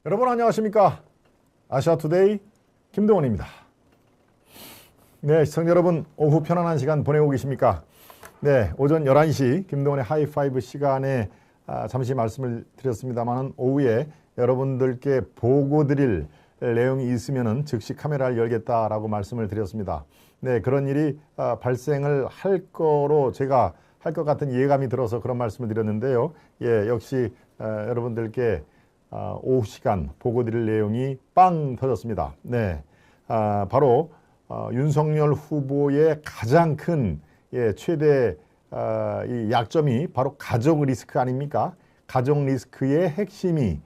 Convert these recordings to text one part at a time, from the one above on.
여러분 안녕하십니까? 아시아투데이 김동원입니다. 네, 시청자 여러분 오후 편안한 시간 보내고 계십니까? 네, 오전 11시 김동원의 하이파이브 시간에 잠시 말씀을 드렸습니다만 오후에 여러분들께 보고 드릴 내용이 있으면 즉시 카메라를 열겠다라고 말씀을 드렸습니다. 네, 그런 일이 발생을 할 거로 제가 할 것 같은 예감이 들어서 그런 말씀을 드렸는데요. 예, 역시 여러분들께 오후 시간 보고 드릴 내용이 빵 터졌습니다. 네, 바로 윤석열 후보의 가장 큰 최대 이 약점이 바로 가족 리스크 아닙니까? 가족 리스크의 핵심이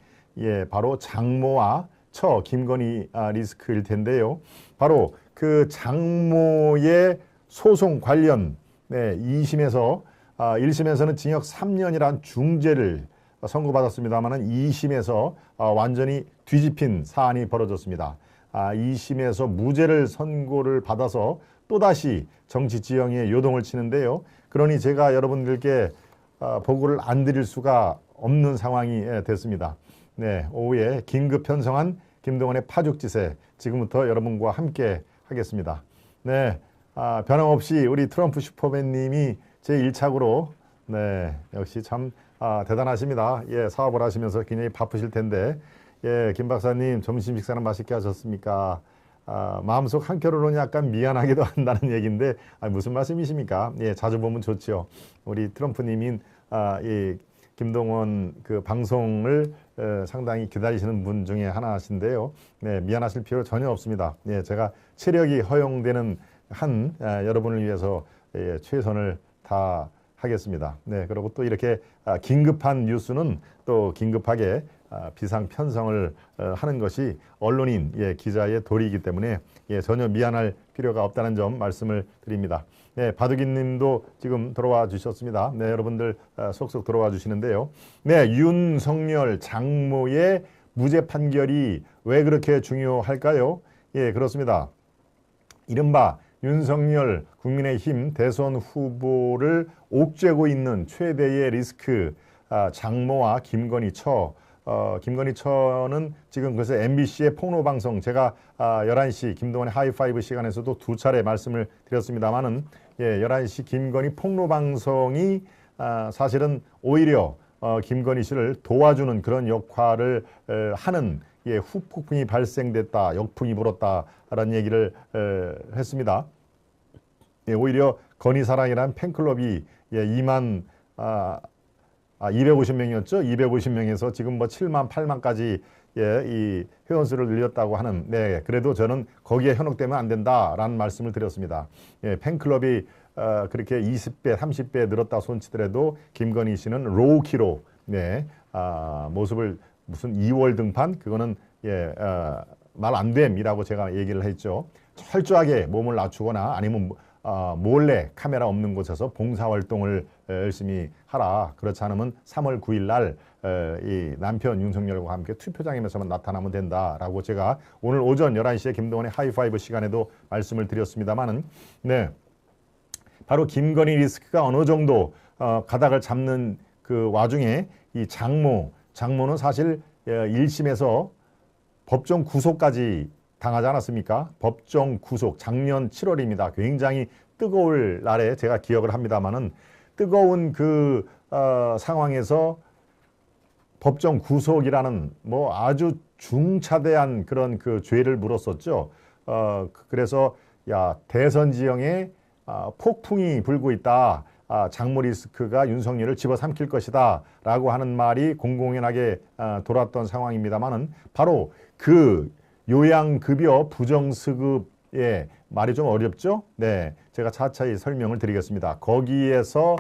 바로 장모와 처 김건희 리스크일 텐데요. 바로 그 장모의 소송 관련 2심에서 1심에서는 징역 3년이란 중죄를 선고받았습니다만 2심에서 완전히 뒤집힌 사안이 벌어졌습니다. 2심에서 무죄를 선고를 받아서 또다시 정치 지형에 요동을 치는데요. 그러니 제가 여러분들께 보고를 안 드릴 수가 없는 상황이 됐습니다. 네, 오후에 긴급 편성한 김동원의 파죽지세 지금부터 여러분과 함께 하겠습니다. 네, 변함없이 우리 트럼프 슈퍼맨님이 제 1착으로 네, 역시 참 대단하십니다. 예, 사업을 하시면서 굉장히 바쁘실 텐데 예, 김 박사님 점심 식사는 맛있게 하셨습니까? 마음속 한켠으로는 약간 미안하기도 한다는 얘기인데 무슨 말씀이십니까? 예, 자주 보면 좋죠. 우리 트럼프님인 이 김동원 그 방송을 상당히 기다리시는 분 중에 하나신데요. 네, 미안하실 필요 전혀 없습니다. 예, 제가 체력이 허용되는 한 여러분을 위해서 최선을 다 하겠습니다. 네, 그리고 또 이렇게 긴급한 뉴스는 또 긴급하게 비상 편성을 하는 것이 언론인 기자의 도리이기 때문에 전혀 미안할 필요가 없다는 점 말씀을 드립니다. 네, 바둑이님도 지금 들어와 주셨습니다. 네, 여러분들 속속 들어와 주시는데요. 네, 윤석열 장모의 무죄 판결이 왜 그렇게 중요할까요? 예, 그렇습니다. 이른바 윤석열 국민의힘 대선 후보를 옥죄고 있는 최대의 리스크 장모와 김건희 처. 김건희 처는 지금 그래서 MBC의 폭로방송 제가 11시 김동원의 하이파이브 시간에서도 두 차례 말씀을 드렸습니다만은 11시 김건희 폭로방송이 사실은 오히려 김건희 씨를 도와주는 그런 역할을 하는 후폭풍이 발생됐다, 역풍이 불었다라는 얘기를 했습니다. 오히려 건희사랑이라는 팬클럽이 250명이었죠. 250명에서 지금 뭐 7만, 8만까지 이 회원수를 늘렸다고 하는 그래도 저는 거기에 현혹되면 안 된다라는 말씀을 드렸습니다. 팬클럽이 그렇게 20배, 30배 늘었다 손치더라도 김건희 씨는 로우키로 모습을 무슨 2월 등판 그거는 말 안 됨이라고 제가 얘기를 했죠. 철저하게 몸을 낮추거나 아니면 몰래 카메라 없는 곳에서 봉사활동을 열심히 하라. 그렇지 않으면 3월 9일 날 이 남편 윤석열과 함께 투표장에서만 나타나면 된다라고 제가 오늘 오전 11시에 김동원의 하이파이브 시간에도 말씀을 드렸습니다만은 바로 김건희 리스크가 어느 정도 가닥을 잡는 그 와중에 이 장모는 사실 1심에서 법정 구속까지 당하지 않았습니까? 법정 구속 작년 7월입니다. 굉장히 뜨거울 날에 제가 기억을 합니다만은 뜨거운 그 상황에서 법정 구속이라는 뭐 아주 중차대한 그런 그 죄를 물었었죠. 그래서 대선 지형에 폭풍이 불고 있다. 장모 리스크가 윤석열을 집어삼킬 것이다 라고 하는 말이 공공연하게 돌았던 상황입니다만은 바로 그 요양급여 부정수급의 말이 좀 어렵죠? 네, 제가 차차히 설명을 드리겠습니다. 거기에서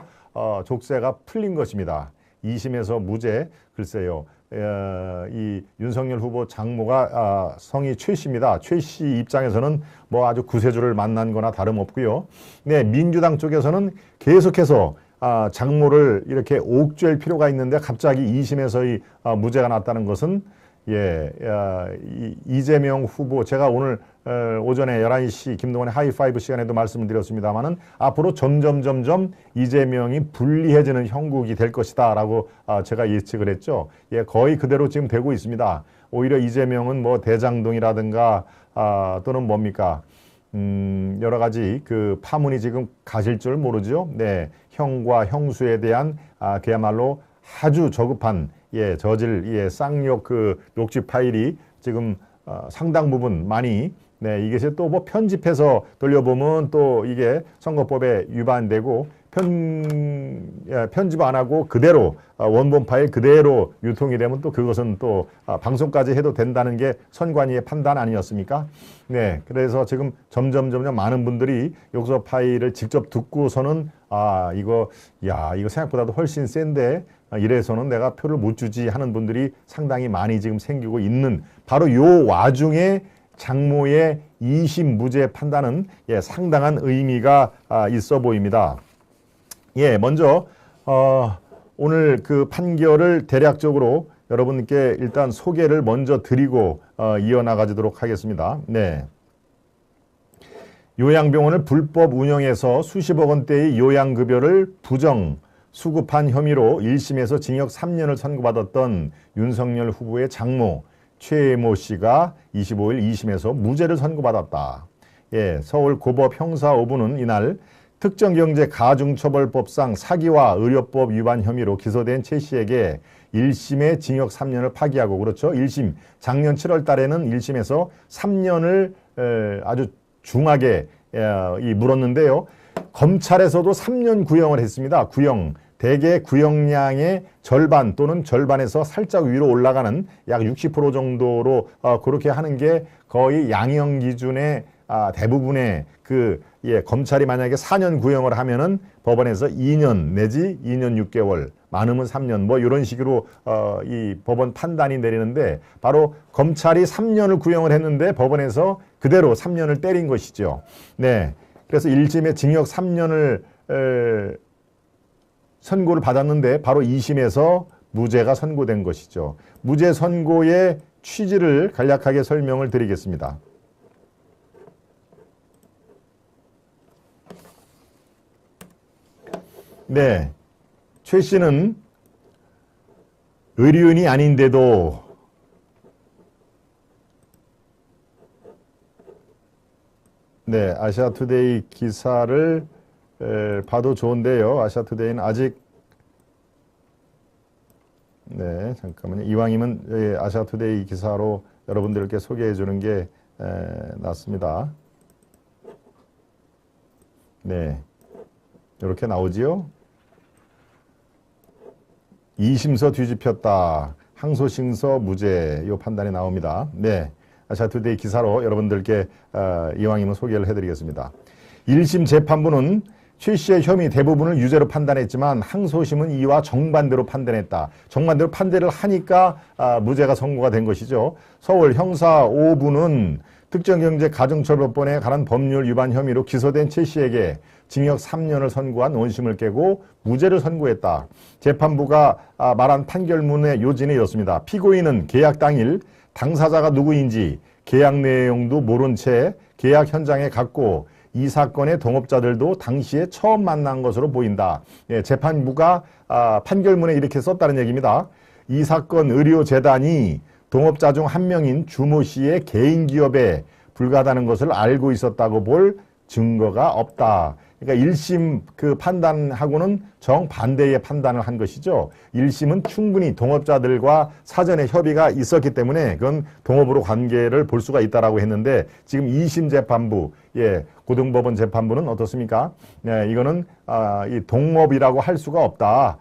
족쇄가 풀린 것입니다. 2심에서 무죄, 글쎄요. 이 윤석열 후보 장모가 성이 최 씨입니다. 최 씨 입장에서는 뭐 아주 구세주를 만난 거나 다름없고요. 네, 민주당 쪽에서는 계속해서 장모를 이렇게 옥죄할 필요가 있는데 갑자기 2심에서 이 무죄가 났다는 것은 이재명 후보 제가 오늘 오전에 11시 김동원의 하이파이브 시간에도 말씀을 드렸습니다만은 앞으로 점점 이재명이 불리해지는 형국이 될 것이다 라고 제가 예측을 했죠. 거의 그대로 지금 되고 있습니다. 오히려 이재명은 뭐 대장동이라든가 또는 뭡니까? 여러 가지 그 파문이 지금 가실 줄 모르죠. 네, 형과 형수에 대한 그야말로 아주 저급한 저질 쌍욕 그 녹취 파일이 지금 상당 부분 많이 이것이 또 뭐 편집해서 돌려보면 또 이게 선거법에 위반되고 편집 안 하고 그대로 원본 파일 그대로 유통이 되면 또 그것은 또 방송까지 해도 된다는 게 선관위의 판단 아니었습니까? 네, 그래서 지금 점점 많은 분들이 욕설 파일을 직접 듣고서는 이거 생각보다도 훨씬 센데 이래서는 내가 표를 못 주지 하는 분들이 상당히 많이 지금 생기고 있는 바로 요 와중에 장모의 2심 무죄 판단은 상당한 의미가 있어 보입니다. 먼저 오늘 그 판결을 대략적으로 여러분께 일단 소개를 먼저 드리고 이어나가도록 하겠습니다. 네. 요양병원을 불법 운영해서 수십억 원대의 요양급여를 부정, 수급한 혐의로 1심에서 징역 3년을 선고받았던 윤석열 후보의 장모 최모 씨가 25일 2심에서 무죄를 선고받았다. 서울 고법 형사 5부는 이날 특정경제가중처벌법상 사기와 의료법 위반 혐의로 기소된 최 씨에게 1심의 징역 3년을 파기하고 그렇죠. 1심 작년 7월 달에는 1심에서 3년을 아주 중하게 물었는데요. 검찰에서도 3년 구형을 했습니다. 구형. 대개 구형량의 절반 또는 절반에서 살짝 위로 올라가는 약 60% 정도로 그렇게 하는 게 거의 양형 기준의 대부분의 검찰이 만약에 4년 구형을 하면은 법원에서 2년 내지 2년 6개월 많으면 3년 뭐 이런 식으로 이 법원 판단이 내리는데 바로 검찰이 3년을 구형을 했는데 법원에서 그대로 3년을 때린 것이죠. 네. 그래서 1심에 징역 3년을 선고를 받았는데 바로 2심에서 무죄가 선고된 것이죠. 무죄 선고의 취지를 간략하게 설명을 드리겠습니다. 네, 최 씨는 의료인이 아닌데도 아시아투데이 기사를 봐도 좋은데요. 아시아투데이는 아직 잠깐만요. 이왕이면 아시아투데이 기사로 여러분들께 소개해 주는 게 낫습니다. 네, 이렇게 나오지요. 2심서 뒤집혔다. 항소심서 무죄. 이 판단이 나옵니다. 네, 아시아투데이 기사로 여러분들께 이왕이면 소개를 해드리겠습니다. 1심 재판부는 최 씨의 혐의 대부분을 유죄로 판단했지만 항소심은 이와 정반대로 판단했다. 정반대로 판단을 하니까 무죄가 선고가 된 것이죠. 서울 형사 5부는 특정경제가중처벌법에 관한 법률 위반 혐의로 기소된 최 씨에게 징역 3년을 선고한 원심을 깨고 무죄를 선고했다. 재판부가 말한 판결문의 요지는 이렇습니다. 피고인은 계약 당일 당사자가 누구인지 계약 내용도 모른 채 계약 현장에 갔고 이 사건의 동업자들도 당시에 처음 만난 것으로 보인다. 재판부가 판결문에 이렇게 썼다는 얘기입니다. 이 사건 의료재단이 동업자 중 한 명인 주모 씨의 개인 기업에 불과하다는 것을 알고 있었다고 볼 증거가 없다. 그러니까 1심 그 판단하고는 정반대의 판단을 한 것이죠. 1심은 충분히 동업자들과 사전에 협의가 있었기 때문에 그건 동업으로 관계를 볼 수가 있다라고 했는데 지금 2심 재판부, 고등법원 재판부는 어떻습니까? 이거는 이 동업이라고 할 수가 없다.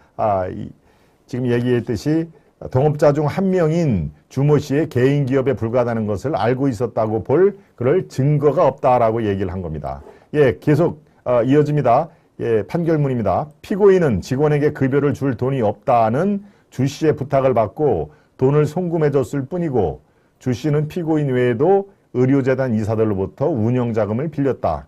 지금 얘기했듯이 동업자 중 한 명인 주모 씨의 개인 기업에 불과하다는 것을 알고 있었다고 볼 그럴 증거가 없다라고 얘기를 한 겁니다. 계속 이어집니다. 판결문입니다. 피고인은 직원에게 급여를 줄 돈이 없다는 주 씨의 부탁을 받고 돈을 송금해줬을 뿐이고 주 씨는 피고인 외에도 의료재단 이사들로부터 운영자금을 빌렸다.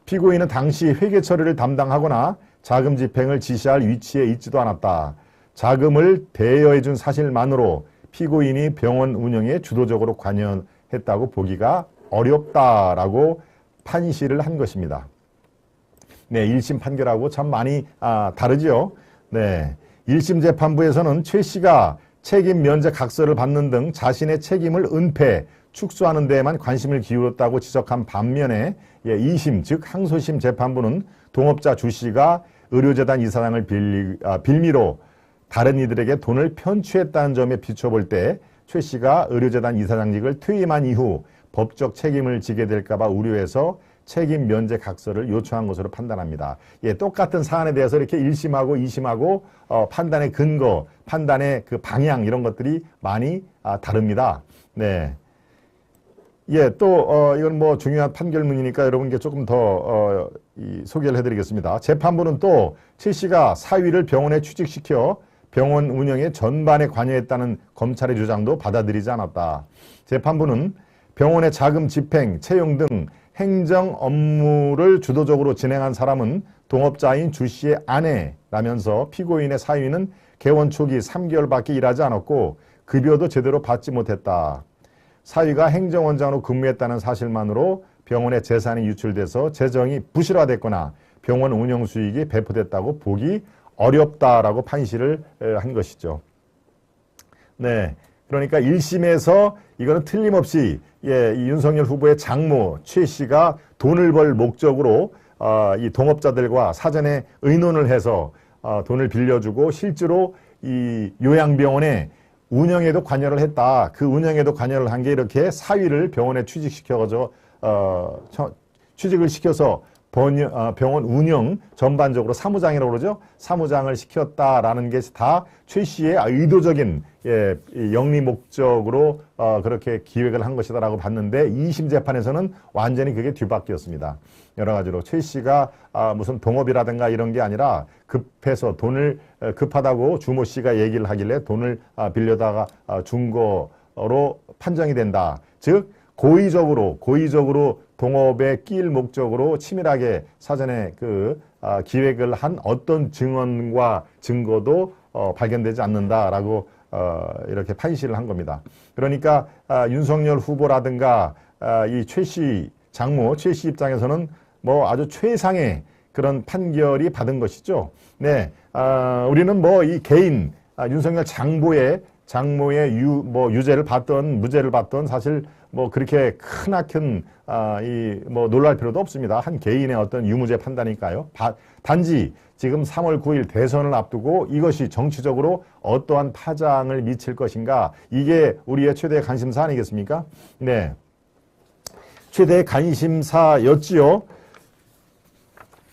피고인은 당시 회계 처리를 담당하거나 자금 집행을 지시할 위치에 있지도 않았다. 자금을 대여해준 사실만으로 피고인이 병원 운영에 주도적으로 관여했다고 보기가 어렵다라고 판시를 한 것입니다. 1심 판결하고 참 많이 다르죠. 1심 재판부에서는 최 씨가 책임 면제 각서를 받는 등 자신의 책임을 은폐, 축소하는 데에만 관심을 기울였다고 지적한 반면에 2심, 즉 항소심 재판부는 동업자 주 씨가 의료재단 이사장을 빌미로 다른 이들에게 돈을 편취했다는 점에 비춰볼 때 최 씨가 의료재단 이사장직을 퇴임한 이후 법적 책임을 지게 될까 봐 우려해서 책임 면제 각서를 요청한 것으로 판단합니다. 똑같은 사안에 대해서 이렇게 1심하고 2심하고 판단의 근거, 판단의 그 방향 이런 것들이 많이 다릅니다. 네. 또 이건 뭐 중요한 판결문이니까 여러분께 조금 더 소개를 해드리겠습니다. 재판부는 또 최 씨가 사위를 병원에 취직시켜 병원 운영에 전반에 관여했다는 검찰의 주장도 받아들이지 않았다. 재판부는 병원의 자금 집행, 채용 등 행정 업무를 주도적으로 진행한 사람은 동업자인 주 씨의 아내라면서 피고인의 사위는 개원 초기 3개월밖에 일하지 않았고 급여도 제대로 받지 못했다. 사위가 행정원장으로 근무했다는 사실만으로 병원의 재산이 유출돼서 재정이 부실화됐거나 병원 운영 수익이 배포됐다고 보기 어렵다라고 판시를 한 것이죠. 네. 그러니까 1심에서 이거는 틀림없이 이 윤석열 후보의 장모 최 씨가 돈을 벌 목적으로 이 동업자들과 사전에 의논을 해서 돈을 빌려주고 실제로 이 요양병원의 운영에도 관여를 했다. 그 운영에도 관여를 한 게 이렇게 사위를 병원에 취직시켜서 취직을 시켜서 병원 운영 전반적으로 사무장이라고 그러죠. 사무장을 시켰다라는 것이 다 최 씨의 의도적인 영리 목적으로 그렇게 기획을 한 것이다라고 봤는데 2심 재판에서는 완전히 그게 뒤바뀌었습니다. 여러 가지로 최 씨가 무슨 동업이라든가 이런 게 아니라 급해서 돈을 급하다고 주모 씨가 얘기를 하길래 돈을 빌려다가 준 거로 판정이 된다. 즉 고의적으로 동업에 끼일 목적으로 치밀하게 사전에 기획을 한 어떤 증언과 증거도 발견되지 않는다라고 이렇게 판시를 한 겁니다. 그러니까 윤석열 후보라든가 이 최 씨 장모 최 씨 입장에서는 뭐 아주 최상의 그런 판결이 받은 것이죠. 네, 우리는 뭐 이 개인 윤석열 장모의 유죄를 받던 무죄를 받던 사실 뭐 그렇게 크나큰 뭐 놀랄 필요도 없습니다. 한 개인의 어떤 유무죄 판단이니까요. 단지 지금 3월 9일 대선을 앞두고 이것이 정치적으로 어떠한 파장을 미칠 것인가, 이게 우리의 최대의 관심사 아니겠습니까? 네, 최대의 관심사였지요.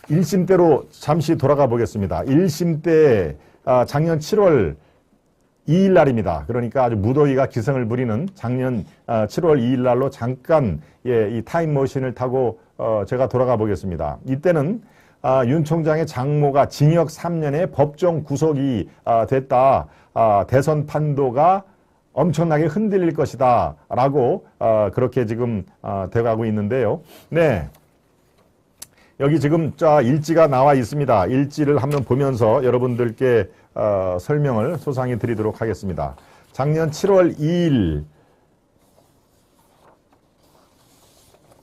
1심 때로 잠시 돌아가 보겠습니다. 1심 때 작년 7월 2일 날입니다. 그러니까 아주 무더위가 기승을 부리는 작년 7월 2일 날로 잠깐 이 타임머신을 타고 제가 돌아가 보겠습니다. 이때는 윤 총장의 장모가 징역 3년에 법정 구속이 됐다. 대선 판도가 엄청나게 흔들릴 것이다 라고 그렇게 지금 돼가고 있는데요. 네, 여기 지금 일지가 나와 있습니다. 일지를 한번 보면서 여러분들께 설명을 소상히 드리도록 하겠습니다. 작년 7월 2일,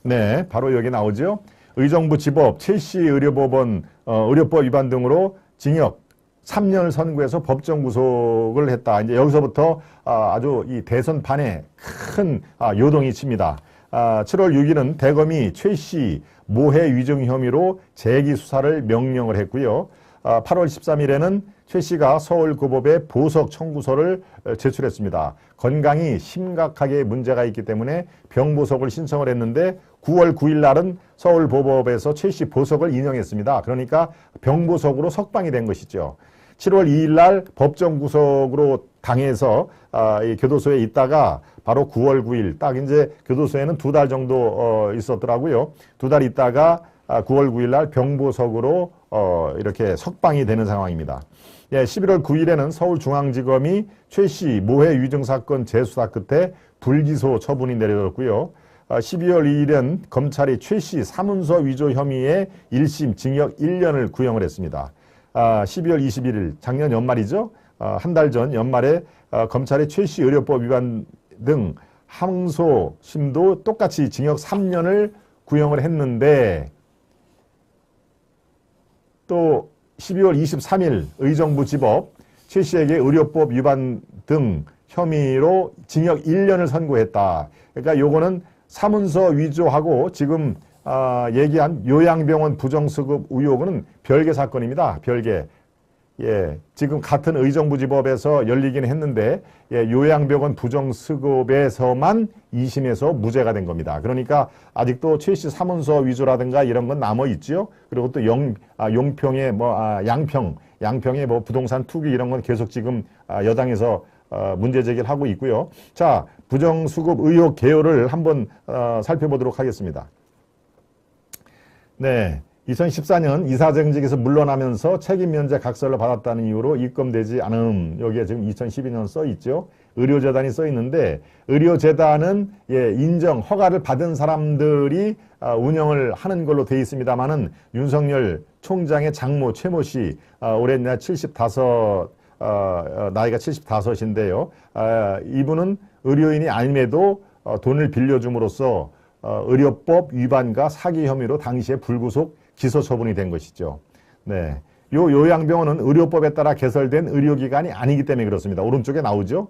네, 바로 여기 나오죠. 의정부 지법 최 씨 의료법원 의료법 위반 등으로 징역 3년을 선고해서 법정 구속을 했다. 이제 여기서부터 아주 이 대선판에 큰 요동이 칩니다. 7월 6일은 대검이 최 씨 모해 위증 혐의로 재기 수사를 명령을 했고요. 8월 13일에는 최 씨가 서울고법에 보석 청구서를 제출했습니다. 건강이 심각하게 문제가 있기 때문에 병보석을 신청을 했는데 9월 9일 날은 서울고법에서 최 씨 보석을 인용했습니다. 그러니까 병보석으로 석방이 된 것이죠. 7월 2일 날 법정 구속으로 당해서 이 교도소에 있다가 바로 9월 9일 딱 이제 교도소에는 2달 정도 있었더라고요. 2달 있다가 9월 9일 날 병보석으로 이렇게 석방이 되는 상황입니다. 11월 9일에는 서울중앙지검이 최 씨 모해 위증 사건 재수사 끝에 불기소 처분이 내려졌고요. 12월 2일엔 검찰이 최 씨 사문서 위조 혐의에 1심 징역 1년을 구형을 했습니다. 12월 21일 작년 연말이죠. 한 달 전 연말에 검찰이 최 씨 의료법 위반 등 항소심도 똑같이 징역 3년을 구형을 했는데, 또 12월 23일 의정부 지법 최 씨에게 의료법 위반 등 혐의로 징역 1년을 선고했다. 그러니까 요거는 사문서 위조하고 지금 얘기한 요양병원 부정수급 의혹은 별개 사건입니다. 별개. 예, 지금 같은 의정부지법에서 열리긴 했는데 요양병원 부정수급에서만 2심에서 무죄가 된 겁니다. 그러니까 아직도 최씨 사문서 위조라든가 이런 건 남아 있죠. 그리고 또 용평의 양평의 뭐 부동산 투기 이런 건 계속 지금 여당에서 문제 제기를 하고 있고요. 자, 부정수급 의혹 개요를 한번 살펴보도록 하겠습니다. 네. 2014년 이사장직에서 물러나면서 책임 면제 각서를 받았다는 이유로 입금되지 않음. 여기에 지금 2012년 써 있죠. 의료재단이 써 있는데 의료재단은 인정, 허가를 받은 사람들이 운영을 하는 걸로 되어 있습니다만은 윤석열 총장의 장모 최모 씨 올해 나이가 75인데요. 이분은 의료인이 아님에도 돈을 빌려줌으로써 의료법 위반과 사기 혐의로 당시에 불구속 기소 처분이 된 것이죠. 네. 요 요양병원은 의료법에 따라 개설된 의료기관이 아니기 때문에 그렇습니다. 오른쪽에 나오죠.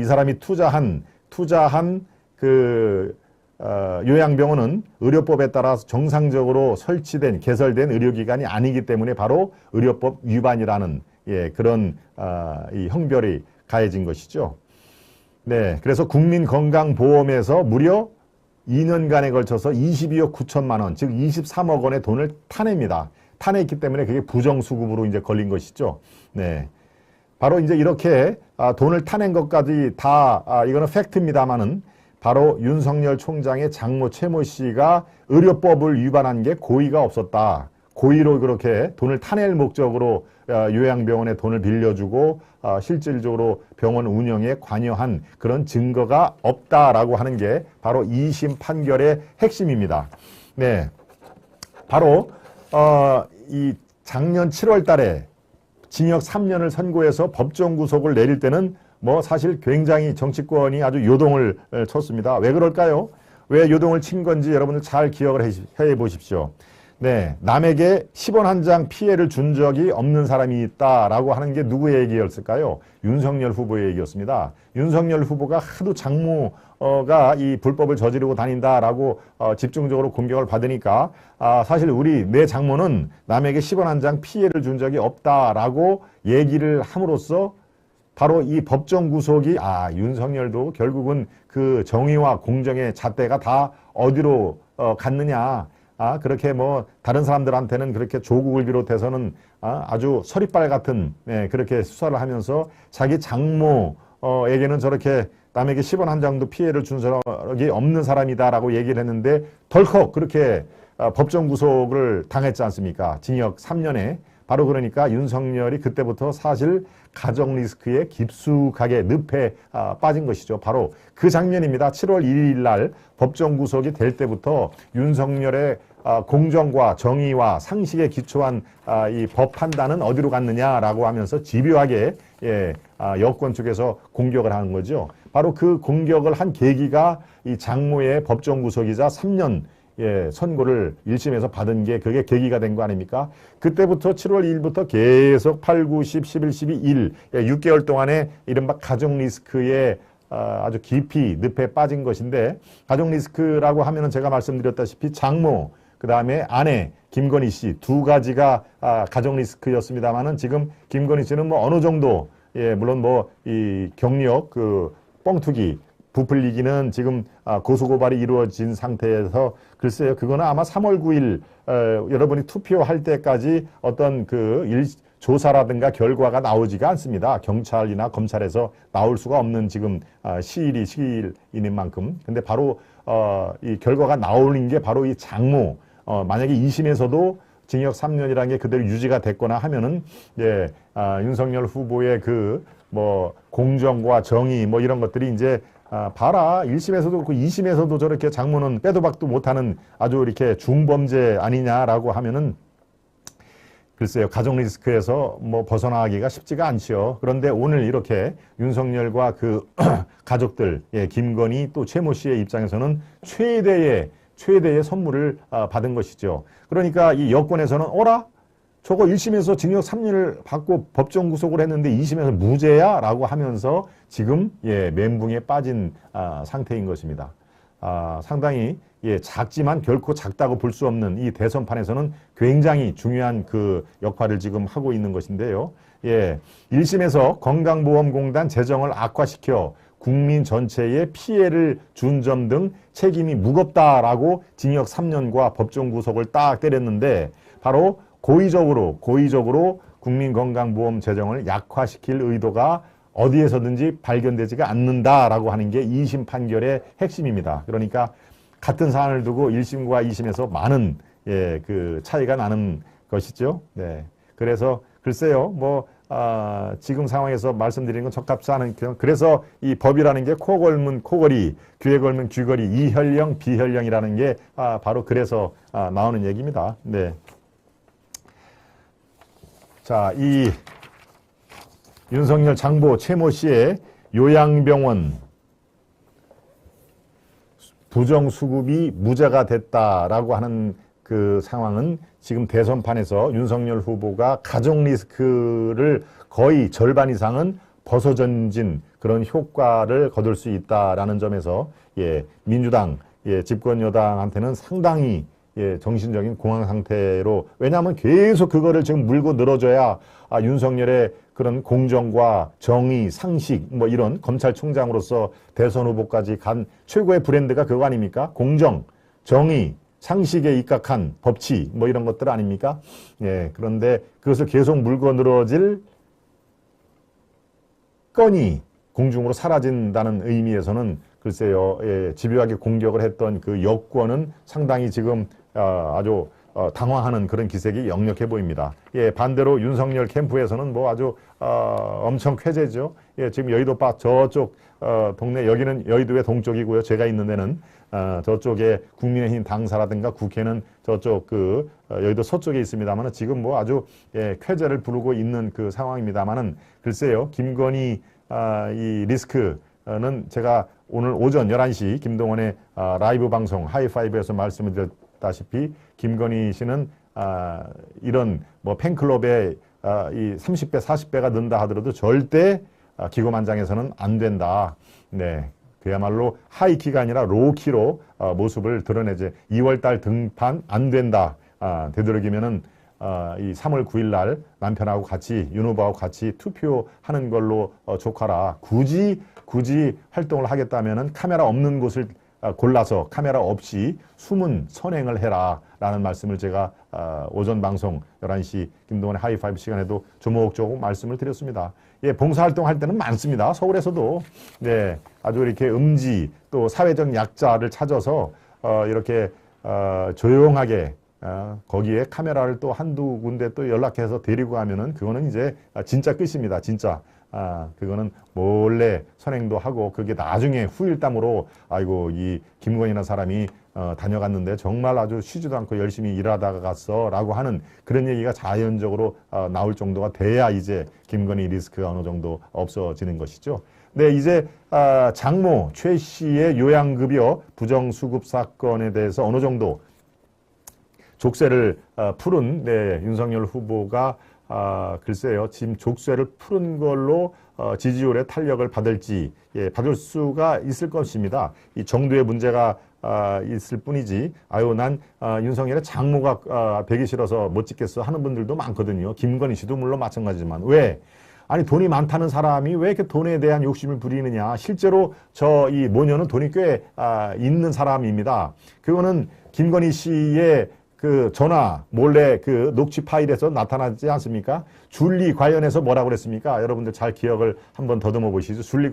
이 사람이 투자한 그 요양병원은 의료법에 따라 정상적으로 설치된 개설된 의료기관이 아니기 때문에 바로 의료법 위반이라는 그런 이 형벌이 가해진 것이죠. 네. 그래서 국민건강보험에서 무려 2년간에 걸쳐서 22억 9천만 원, 즉 23억 원의 돈을 타냅니다. 타냈기 때문에 그게 부정수급으로 이제 걸린 것이죠. 네. 바로 이제 이렇게 돈을 타낸 것까지 다 이거는 팩트입니다만은 바로 윤석열 총장의 장모 최모 씨가 의료법을 위반한 게 고의가 없었다. 고의로 그렇게 돈을 타낼 목적으로 요양병원에 돈을 빌려주고 실질적으로 병원 운영에 관여한 그런 증거가 없다라고 하는 게 바로 2심 판결의 핵심입니다. 네, 바로 이 작년 7월 달에 징역 3년을 선고해서 법정 구속을 내릴 때는 뭐 사실 굉장히 정치권이 아주 요동을 쳤습니다. 왜 그럴까요? 왜 요동을 친 건지 여러분들 잘 기억을 해 보십시오. 네, 남에게 10원 한 장 피해를 준 적이 없는 사람이 있다라고 하는 게 누구의 얘기였을까요? 윤석열 후보의 얘기였습니다. 윤석열 후보가 하도 장모가 이 불법을 저지르고 다닌다라고 집중적으로 공격을 받으니까 사실 내 장모는 남에게 10원 한 장 피해를 준 적이 없다라고 얘기를 함으로써 바로 이 법정 구속이 윤석열도 결국은 그 정의와 공정의 잣대가 다 어디로 갔느냐. 그렇게 뭐 다른 사람들한테는 그렇게 조국을 비롯해서는 아주 서리빨 같은 그렇게 수사를 하면서 자기 장모에게는 저렇게 남에게 10원 한 장도 피해를 준 적이 없는 사람이다라고 얘기를 했는데 덜컥 그렇게 법정 구속을 당했지 않습니까? 징역 3년에. 바로 그러니까 윤석열이 그때부터 사실 가정 리스크에 깊숙하게 늪에 빠진 것이죠. 바로 그 장면입니다. 7월 1일 날 법정 구속이 될 때부터 윤석열의 공정과 정의와 상식에 기초한 이 법 판단은 어디로 갔느냐라고 하면서 집요하게 여권 측에서 공격을 하는 거죠. 바로 그 공격을 한 계기가 이 장모의 법정 구속이자 3년 선고를 1심에서 받은 게 그게 계기가 된 거 아닙니까? 그때부터 7월 2일부터 계속 8, 9, 10, 11, 12, 1, 6개월 동안에 이른바 가정 리스크에 아주 깊이 늪에 빠진 것인데 가정 리스크라고 하면은 제가 말씀드렸다시피 장모, 그 다음에 아내 김건희 씨 두 가지가 가정 리스크였습니다만은 지금 김건희 씨는 뭐 어느 정도 물론 뭐 이 경력 그 뻥투기 부풀리기는 지금 고소고발이 이루어진 상태에서 글쎄요, 그거는 아마 3월 9일 여러분이 투표할 때까지 어떤 조사라든가 결과가 나오지가 않습니다. 경찰이나 검찰에서 나올 수가 없는 지금 시일인 만큼. 근데 바로 이 결과가 나오는 게 바로 이 장모. 만약에 2심에서도 징역 3년이라는 게 그대로 유지가 됐거나 하면은 윤석열 후보의 뭐 공정과 정의 뭐 이런 것들이 이제 봐라 1심에서도 그렇고 2심에서도 저렇게 장모는 빼도 박도 못하는 아주 이렇게 중범죄 아니냐라고 하면은 글쎄요, 가정 리스크에서 뭐 벗어나기가 쉽지가 않지요. 그런데 오늘 이렇게 윤석열과 그 가족들, 김건희 또 최모 씨의 입장에서는 최대의 선물을 받은 것이죠. 그러니까 이 여권에서는 어라? 저거 1심에서 징역 3년을 받고 법정 구속을 했는데 2심에서 무죄야? 라고 하면서 지금 멘붕에 빠진 상태인 것입니다. 상당히 작지만 결코 작다고 볼 수 없는 이 대선판에서는 굉장히 중요한 그 역할을 지금 하고 있는 것인데요. 1심에서 건강보험공단 재정을 악화시켜 국민 전체에 피해를 준 점 등 책임이 무겁다라고 징역 3년과 법정 구속을 딱 때렸는데 바로 고의적으로 국민건강보험 재정을 약화시킬 의도가 어디에서든지 발견되지가 않는다라고 하는 게 2심 판결의 핵심입니다. 그러니까 같은 사안을 두고 1심과 2심에서 많은 그 차이가 나는 것이죠. 네. 그래서 글쎄요, 지금 상황에서 말씀드리는 건 적합치 않은, 그래서 이 법이라는 게 코 걸면 코걸이, 귀에 걸면 귀걸이, 이혈령, 비혈령이라는 게 바로 그래서 나오는 얘기입니다. 네. 자, 이 윤석열 장보 최모 씨의 요양병원 부정수급이 무죄가 됐다라고 하는 그 상황은 지금 대선판에서 윤석열 후보가 가족 리스크를 거의 절반 이상은 벗어던진 그런 효과를 거둘 수 있다라는 점에서 민주당 집권 여당한테는 상당히 정신적인 공황 상태로, 왜냐하면 계속 그거를 지금 물고 늘어져야 윤석열의 그런 공정과 정의, 상식 이런 검찰총장으로서 대선 후보까지 간 최고의 브랜드가 그거 아닙니까? 공정, 정의, 상식에 입각한 법치 이런 것들 아닙니까? 그런데 그것을 계속 물고 늘어질 건이 공중으로 사라진다는 의미에서는 글쎄요, 집요하게 공격을 했던 그 여권은 상당히 지금 아주 당황하는 그런 기색이 역력해 보입니다. 반대로 윤석열 캠프에서는 아주 엄청 쾌재죠. 지금 여의도 저쪽 동네, 여기는 여의도의 동쪽이고요. 제가 있는 데는 저쪽에 국민의힘 당사라든가 국회는 저쪽 그 여의도 서쪽에 있습니다만은 지금 아주 쾌재를 부르고 있는 그 상황입니다만은 글쎄요, 김건희 이 리스크는 제가 오늘 오전 11시 김동원의 라이브 방송 하이파이브에서 말씀을 드렸다시피 김건희 씨는 이런 팬클럽에 이 30배, 40배가 는다 하더라도 절대 기고만장해서는 안 된다. 네. 그야말로 하이키가 아니라 로우키로 모습을 드러내지. 2월달 등판 안 된다. 되도록이면은 이 3월 9일 날 남편하고 같이, 윤 후보하고 같이 투표하는 걸로 족하라. 굳이 활동을 하겠다면은 카메라 없는 곳을 골라서 카메라 없이 숨은 선행을 해라 라는 말씀을 제가 오전 방송 11시 김동원의 하이파이브 시간에도 조목조목 말씀을 드렸습니다. 봉사활동 할 때는 많습니다. 서울에서도 아주 이렇게 음지 또 사회적 약자를 찾아서 이렇게 조용하게 거기에 카메라를 또 한두 군데 또 연락해서 데리고 가면은 그거는 이제 진짜 끝입니다. 진짜. 그거는 몰래 선행도 하고 그게 나중에 후일담으로 아이고 이 김건희라는 사람이 다녀갔는데 정말 아주 쉬지도 않고 열심히 일하다가 갔어 라고 하는 그런 얘기가 자연적으로 나올 정도가 돼야 이제 김건희 리스크가 어느 정도 없어지는 것이죠. 네, 이제 장모 최 씨의 요양급여 부정수급 사건에 대해서 어느 정도 족쇄를 풀은 윤석열 후보가 글쎄요, 지금 족쇄를 푸른 걸로 지지율의 탄력을 받을지 받을 수가 있을 것입니다. 이 정도의 문제가 있을 뿐이지 난 윤석열의 장모가 되기 싫어서 못 찍겠어 하는 분들도 많거든요. 김건희 씨도 물론 마찬가지지만 왜? 아니 돈이 많다는 사람이 왜 이렇게 돈에 대한 욕심을 부리느냐. 실제로 이 모녀는 돈이 꽤 있는 사람입니다. 그거는 김건희 씨의 그 전화 몰래 그 녹취 파일에서 나타나지 않습니까? 줄리 관련해서 뭐라고 그랬습니까? 여러분들 잘 기억을 한번 더듬어 보시죠. 줄리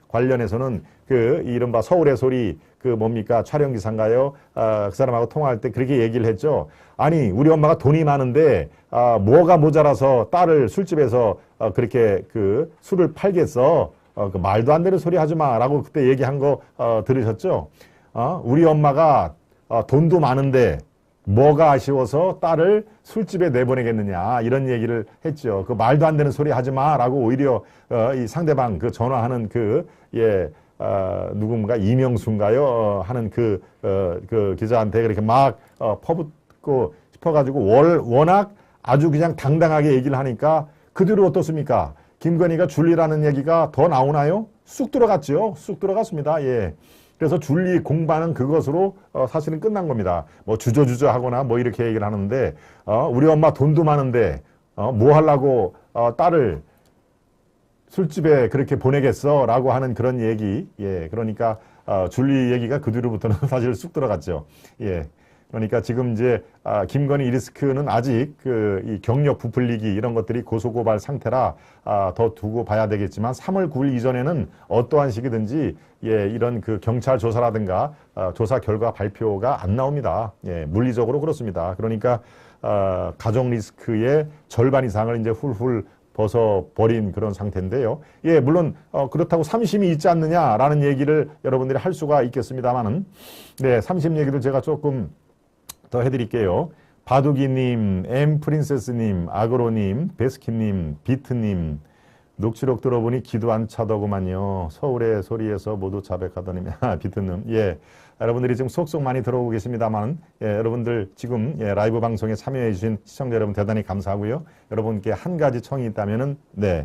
관련해서는 그 이른바 서울의 소리 그 뭡니까? 촬영기사인가요? 그 사람하고 통화할 때 그렇게 얘기를 했죠. 아니 우리 엄마가 돈이 많은데 뭐가 모자라서 딸을 술집에서 그렇게 그 술을 팔겠어. 그 말도 안 되는 소리 하지 마라고 그때 얘기한 거 들으셨죠? 우리 엄마가 돈도 많은데 뭐가 아쉬워서 딸을 술집에 내보내겠느냐 이런 얘기를 했죠. 그 말도 안 되는 소리 하지 마라고 오히려 이 상대방 그 전화하는 누군가 이명수인가요? 하는 그 기자한테 그렇게 막 퍼붓고 싶어가지고 워낙 아주 그냥 당당하게 얘기를 하니까 그 뒤로 어떻습니까? 김건희가 줄리라는 얘기가 더 나오나요? 쑥 들어갔죠. 쑥 들어갔습니다. 예. 그래서 줄리 공방은 그것으로 사실은 끝난 겁니다. 뭐 주저주저 하거나 뭐 이렇게 얘기를 하는데 우리 엄마 돈도 많은데 뭐 하려고 딸을 술집에 그렇게 보내겠어 라고 하는 그런 얘기. 예. 그러니까 줄리 얘기가 그 뒤로부터는 사실 쑥 들어갔죠. 예. 그러니까 지금 이제 김건희 리스크는 아직 이 경력 부풀리기 이런 것들이 고소고발 상태라 더 두고 봐야 되겠지만 3월 9일 이전에는 어떠한 식이든지 예, 이런 그 경찰 조사라든가 조사 결과 발표가 안 나옵니다. 예, 물리적으로 그렇습니다. 그러니까 가정 리스크의 절반 이상을 이제 훌훌 벗어버린 그런 상태인데요. 예, 물론 그렇다고 3심이 있지 않느냐라는 얘기를 여러분들이 할 수가 있겠습니다만은 네, 3심 얘기도 제가 조금 더 해드릴게요. 바둑이님, 엠프린세스님, 아그로님, 베스킨님, 비트님 녹취록 들어보니 기도 안 차더구만요. 서울의 소리에서 모두 자백하더니 비트님. 예, 여러분들이 지금 속속 많이 들어오고 계십니다만 예, 여러분들 지금 예, 라이브 방송에 참여해 주신 시청자 여러분 대단히 감사하고요. 여러분께 한 가지 청이 있다면은 네,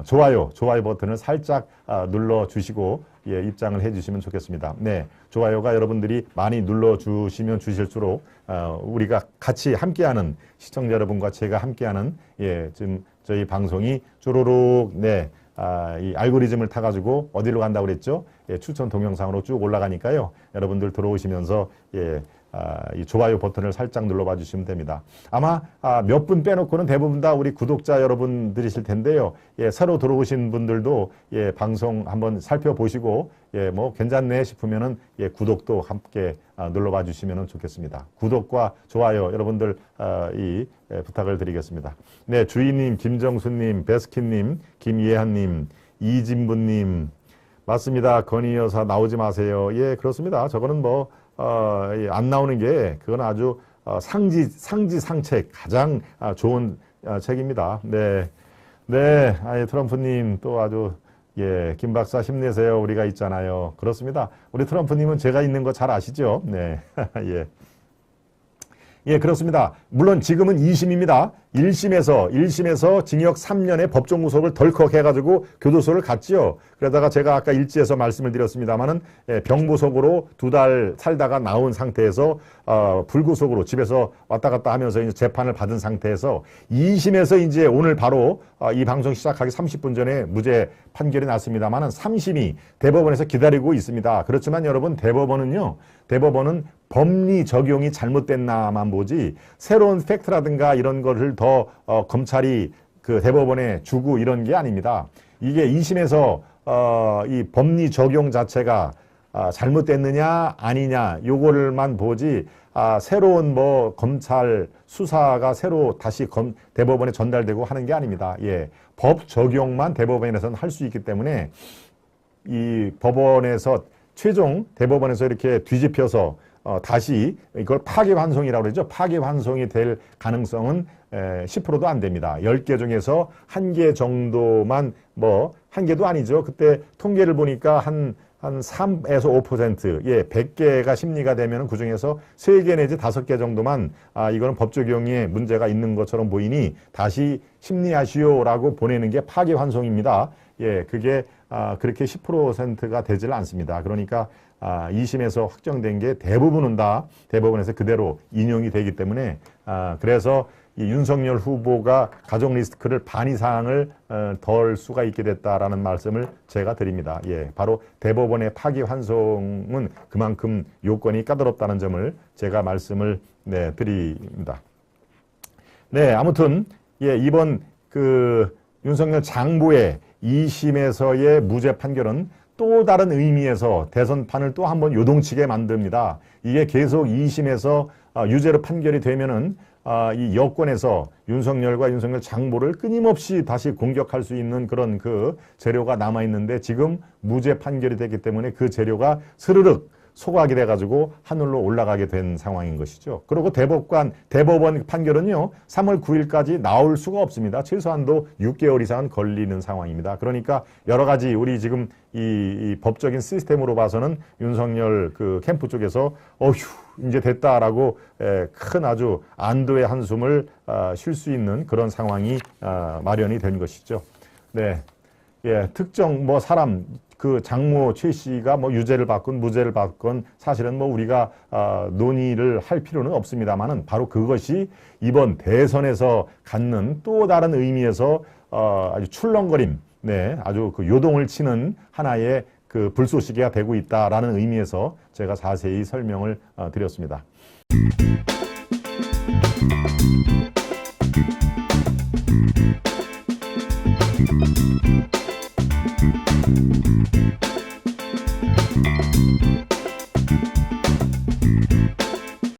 좋아요 버튼을 살짝 눌러주시고 예, 입장을 해주시면 좋겠습니다. 네, 좋아요가 여러분들이 많이 눌러주시면 주실수록 우리가 같이 함께하는 시청자 여러분과 제가 함께하는 예, 지금 저희 방송이 쪼로록 네, 이 알고리즘을 타가지고 어디로 간다고 그랬죠? 예, 추천 동영상으로 쭉 올라가니까요. 여러분들 들어오시면서 예, 이 좋아요 버튼을 살짝 눌러봐 주시면 됩니다. 아마 몇 분 빼놓고는 대부분 다 우리 구독자 여러분들이실 텐데요. 예, 새로 들어오신 분들도 예, 방송 한번 살펴보시고 예, 뭐 괜찮네 싶으면은 예, 구독도 함께 눌러봐 주시면 좋겠습니다. 구독과 좋아요 여러분들 부탁을 드리겠습니다. 네, 주인님, 김정수님, 베스킨님, 김예한님, 이진부님 맞습니다. 건희 여사 나오지 마세요. 예, 그렇습니다. 저거는 뭐 안 나오는 게 그건 아주 상책 가장 좋은 책입니다. 네, 네, 트럼프님 또 아주 예, 김 박사 힘내세요. 우리가 있잖아요. 그렇습니다. 우리 트럼프님은 제가 있는 거 잘 아시죠? 네, 예. 예, 그렇습니다. 물론 지금은 2심입니다. 1심에서 징역 3년의 법정 구속을 덜컥 해가지고 교도소를 갔지요. 그러다가 제가 아까 일지에서 말씀을 드렸습니다만은 병보석으로 2달 살다가 나온 상태에서 불구속으로 집에서 왔다 갔다 하면서 이제 재판을 받은 상태에서 2심에서 이제 오늘 바로 이 방송 시작하기 30분 전에 무죄 판결이 났습니다만은 3심이 대법원에서 기다리고 있습니다. 그렇지만 여러분 대법원은 법리 적용이 잘못됐나만 보지 새로운 팩트라든가 이런 거를 더 검찰이 그 대법원에 주고 이런 게 아닙니다. 이게 2심에서 이 법리 적용 자체가 잘못됐느냐 아니냐 요거를만 보지 새로운 뭐 검찰 수사가 새로 다시 대법원에 전달되고 하는 게 아닙니다. 예, 법 적용만 대법원에서는 할 수 있기 때문에 이 법원에서 최종 대법원에서 이렇게 뒤집혀서 다시 이걸 파기환송이라고 그러죠. 파기환송이 될 가능성은 10%도 안 됩니다. 10개 중에서 1개 정도만 뭐 1개도 아니죠. 그때 통계를 보니까 한 3에서 5%, 예, 100개가 심리가 되면 그 중에서 3개 내지 5개 정도만 이거는 법 적용에 문제가 있는 것처럼 보이니 다시 심리하시오라고 보내는 게 파기환송입니다. 예, 그게 그렇게 10%가 되질 않습니다. 그러니까 2심에서 확정된 게 대부분은 다 대법원에서 그대로 인용이 되기 때문에 그래서 이 윤석열 후보가 가족 리스크를 반 이상을 덜 수가 있게 됐다라는 말씀을 제가 드립니다. 예, 바로 대법원의 파기환송은 그만큼 요건이 까다롭다는 점을 제가 말씀을 드립니다. 네, 아무튼 예, 이번 그 윤석열 장부의 2심에서의 무죄 판결은 또 다른 의미에서 대선판을 또 한번 요동치게 만듭니다. 이게 계속 2심에서 유죄로 판결이 되면은 이 여권에서 윤석열과 윤석열 장부를 끊임없이 다시 공격할 수 있는 그런 그 재료가 남아있는데 지금 무죄 판결이 됐기 때문에 그 재료가 스르륵 소각이 돼가지고 하늘로 올라가게 된 상황인 것이죠. 그리고 대법원 판결은요 3월 9일까지 나올 수가 없습니다. 최소한도 6개월 이상은 걸리는 상황입니다. 그러니까 여러 가지 우리 지금 이 법적인 시스템으로 봐서는 윤석열 그 캠프 쪽에서 어휴 이제 됐다라고 큰 아주 안도의 한숨을 쉴 수 있는 그런 상황이 마련이 된 것이죠. 네, 특정 뭐 사람 그 장모 최 씨가 뭐 유죄를 받건 무죄를 받건 사실은 뭐 우리가 논의를 할 필요는 없습니다만은 바로 그것이 이번 대선에서 갖는 또 다른 의미에서 아주 출렁거림, 네, 아주 그 요동을 치는 하나의 그 불쏘시개가 되고 있다라는 의미에서 제가 자세히 설명을 드렸습니다.